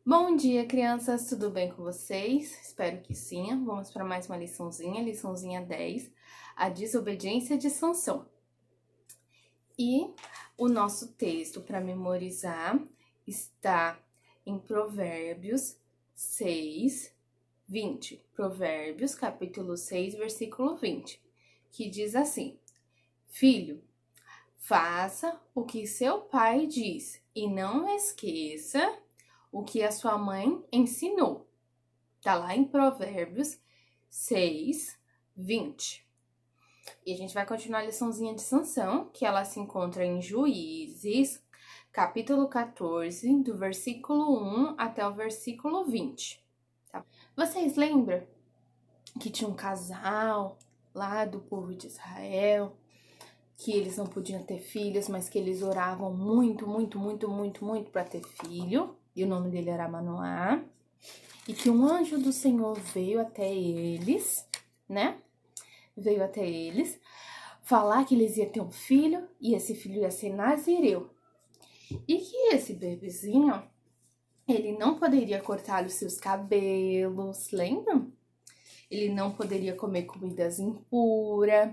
Bom dia, crianças, tudo bem com vocês? Espero que sim. Vamos para mais uma liçãozinha 10, a desobediência de Sansão. E o nosso texto para memorizar está em Provérbios 6, 20. Provérbios, capítulo 6, versículo 20, que diz assim: Filho, faça o que seu pai diz e não esqueça o que a sua mãe ensinou. Tá lá em Provérbios 6, 20. E a gente vai continuar a liçãozinha de Sansão, que ela se encontra em Juízes, capítulo 14, do versículo 1 até o versículo 20. Tá? Vocês lembram que tinha um casal lá do povo de Israel, que eles não podiam ter filhos, mas que eles oravam muito para ter filho, e o nome dele era Manoá, e que um anjo do Senhor veio até eles, né? Veio até eles falar que eles iam ter um filho, e esse filho ia ser Nazireu. E que esse bebezinho, ele não poderia cortar os seus cabelos, lembram? Ele não poderia comer comidas impuras,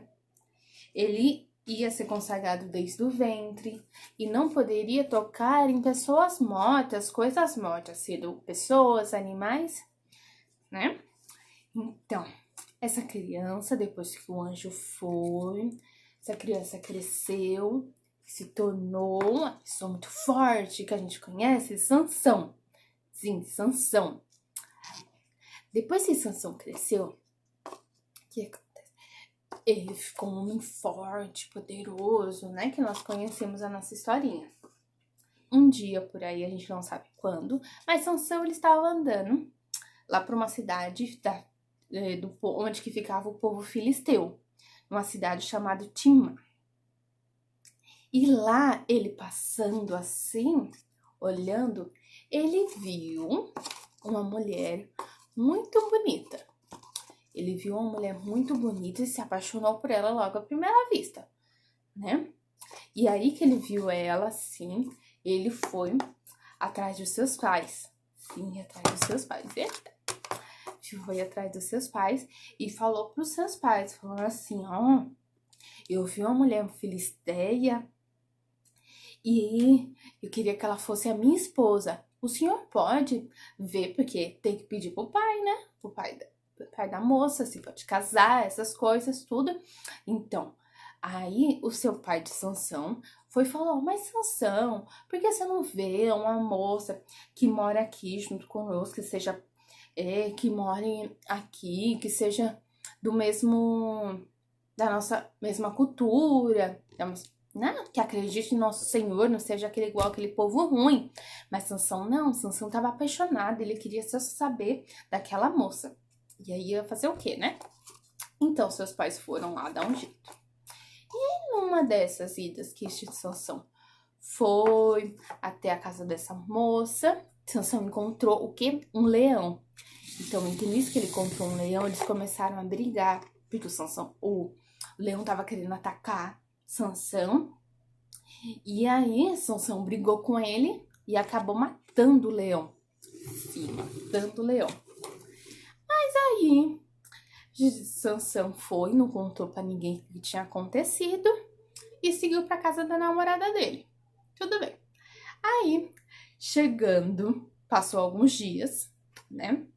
ele ia ser consagrado desde o ventre e não poderia tocar em pessoas mortas, coisas mortas, sendo pessoas, animais, né? Então, essa criança, depois que o anjo foi, essa criança cresceu, se tornou uma pessoa muito forte, que a gente conhece, Sansão. Sim, Sansão. Depois que Sansão cresceu, o que acontece? Ele ficou um homem forte, poderoso, né? Que nós conhecemos a nossa historinha. Um dia por aí, a gente não sabe quando, mas Sansão ele estava andando lá para uma cidade onde que ficava o povo filisteu, uma cidade chamada Timna. E lá, ele passando assim, olhando, ele viu uma mulher muito bonita. Ele viu uma mulher muito bonita e se apaixonou por ela logo à primeira vista, né? E aí que ele viu ela assim, ele foi atrás dos seus pais. Sim, atrás dos seus pais. Eita. Foi atrás dos seus pais e falou pros seus pais, falando assim, ó, eu vi uma mulher filisteia e eu queria que ela fosse a minha esposa. O senhor pode ver, porque tem que pedir pro pai, né? Pro pai da moça, se pode casar, essas coisas, tudo. Então, aí o seu pai de Sansão foi e falou, mas Sansão, por que você não vê uma moça que mora aqui junto conosco, que seja, que more aqui, que seja do mesmo, da nossa mesma cultura, né? Que acredite em nosso Senhor, não seja igual aquele povo ruim. Mas Sansão não, Sansão estava apaixonado, ele queria só saber daquela moça. E aí ia fazer o quê, né? Então seus pais foram lá dar um jeito. E numa dessas idas que este Sansão foi até a casa dessa moça, Sansão encontrou o quê? Um leão. Então, nisso que ele encontrou um leão, eles começaram a brigar, porque o leão tava querendo atacar Sansão. E aí, Sansão brigou com ele e acabou matando o leão. Sim, matando o leão. Mas aí, Sansão foi, não contou pra ninguém o que tinha acontecido e seguiu pra casa da namorada dele. Tudo bem. Aí, chegando, passou alguns dias, né?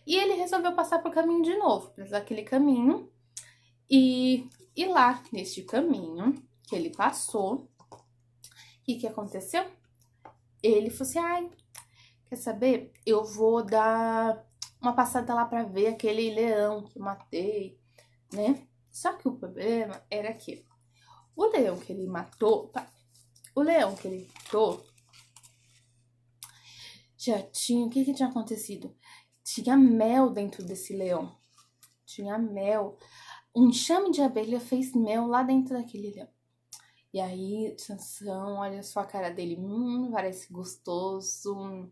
E ele resolveu passar pro caminho de novo, por aquele caminho. E lá, neste caminho que ele passou, o que aconteceu? Ele falou assim, ai, quer saber? Eu vou dar uma passada lá pra ver aquele leão que eu matei, né? Só que o problema era que o leão que ele matou, já tinha, o que tinha acontecido? Tinha mel dentro desse leão. Tinha mel. Um enxame de abelha fez mel lá dentro daquele leão. E aí, Sansão, olha só a cara dele. Parece gostoso.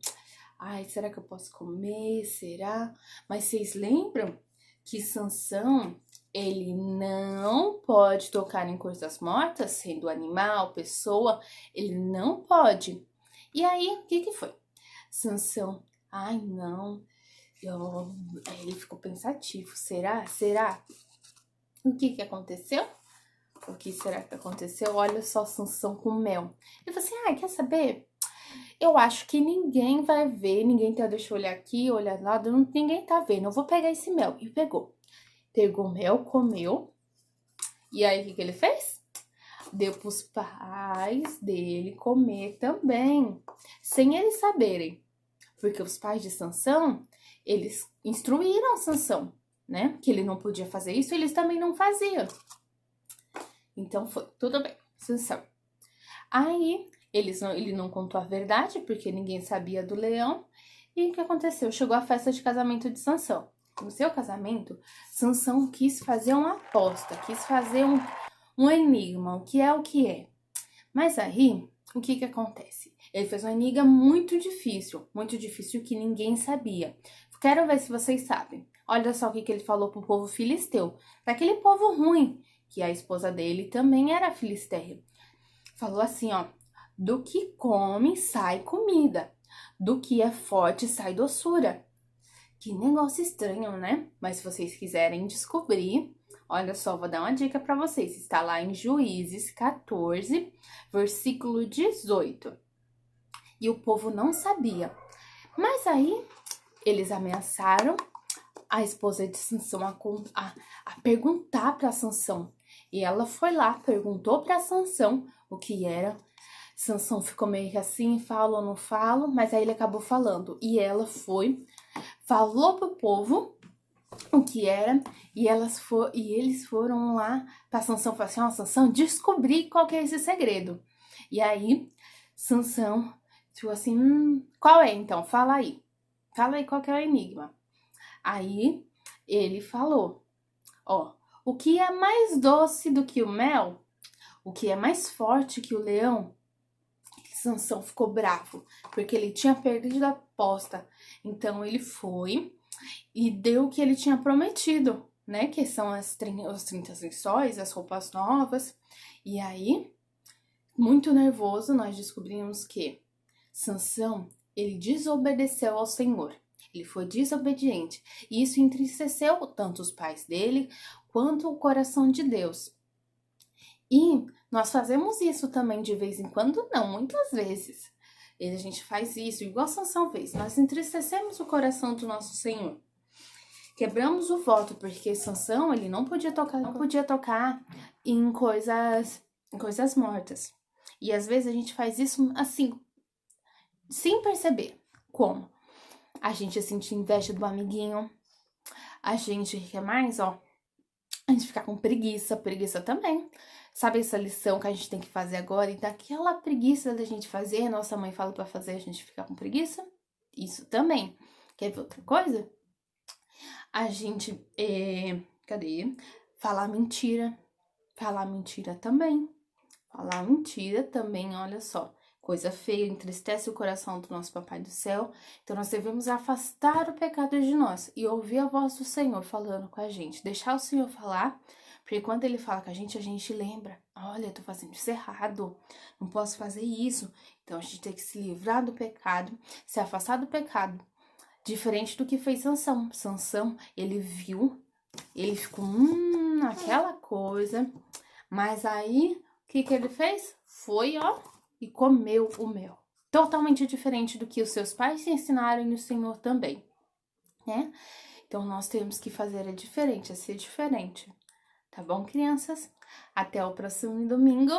Ai, será que eu posso comer? Será? Mas vocês lembram que Sansão, ele não pode tocar em coisas mortas, sendo animal, pessoa, ele não pode. E aí, o que foi? Sansão Ai, não. Aí ele ficou pensativo. Será? Será? O que aconteceu? O que será que aconteceu? Olha só, Sansão com mel. Ele falou assim, quer saber? Eu acho que ninguém vai ver, ninguém tá, deixa eu olhar aqui, olhar lá, ninguém tá vendo. Eu vou pegar esse mel. E pegou. Pegou o mel, comeu. E aí, o que ele fez? Deu pros pais dele comer também, sem eles saberem. Porque os pais de Sansão, eles instruíram Sansão, né? Que ele não podia fazer isso, eles também não faziam. Então foi, tudo bem, Sansão. Aí, ele não contou a verdade, porque ninguém sabia do leão. E o que aconteceu? Chegou a festa de casamento de Sansão. No seu casamento, Sansão quis fazer uma aposta, quis fazer um enigma, o que é o que é. Mas aí, o que acontece? Ele fez um enigma muito difícil que ninguém sabia. Quero ver se vocês sabem. Olha só o que ele falou pro povo filisteu, daquele povo ruim, que a esposa dele também era filisteia. Falou assim, ó, do que come sai comida, do que é forte sai doçura. Que negócio estranho, né? Mas se vocês quiserem descobrir, olha só, vou dar uma dica para vocês. Está lá em Juízes 14, versículo 18. E o povo não sabia. Mas aí, eles ameaçaram a esposa de Sansão a perguntar para Sansão. E ela foi lá, perguntou para Sansão o que era. Sansão ficou meio que assim, falo ou não falo, mas aí ele acabou falando. E ela foi, falou pro povo o que era, e eles foram lá pra Sansão e falaram assim, ó, Sansão, descobri qual que é esse segredo. E aí, Sansão ficou assim, qual é então? Fala aí qual que é o enigma. Aí, ele falou, ó, o que é mais doce do que o mel? O que é mais forte que o leão? Sansão ficou bravo, porque ele tinha perdido a aposta. Então, ele foi e deu o que ele tinha prometido, né? Que são os 30 lençóis, as roupas novas. E aí, muito nervoso, nós descobrimos que Sansão, ele desobedeceu ao Senhor. Ele foi desobediente. E isso entristeceu tanto os pais dele, quanto o coração de Deus. E nós fazemos isso também de vez em quando, não, muitas vezes. A gente faz isso, igual Sansão fez. Nós entristecemos o coração do nosso Senhor. Quebramos o voto, porque Sansão, ele não podia tocar em coisas mortas. E às vezes a gente faz isso assim, sem perceber. Como? A gente sente inveja do amiguinho. A gente quer mais, ó. A gente fica com preguiça também. Sabe essa lição que a gente tem que fazer agora? E daquela preguiça da gente fazer, nossa mãe fala pra fazer, a gente fica com preguiça? Isso também. Quer ver outra coisa? A gente, cadê? Falar mentira. Falar mentira também. Falar mentira também, olha só. Coisa feia, entristece o coração do nosso Papai do Céu. Então, nós devemos afastar o pecado de nós e ouvir a voz do Senhor falando com a gente. Deixar o Senhor falar, porque quando Ele fala com a gente lembra. Olha, eu tô fazendo isso errado, não posso fazer isso. Então, a gente tem que se livrar do pecado, se afastar do pecado. Diferente do que fez Sansão. Sansão, ele viu, ele ficou, aquela coisa. Mas aí, o que ele fez? Foi, ó, e comeu o mel. Totalmente diferente do que os seus pais te ensinaram e o Senhor também, né? Então, nós temos que fazer ser diferente. Tá bom, crianças? Até o próximo domingo.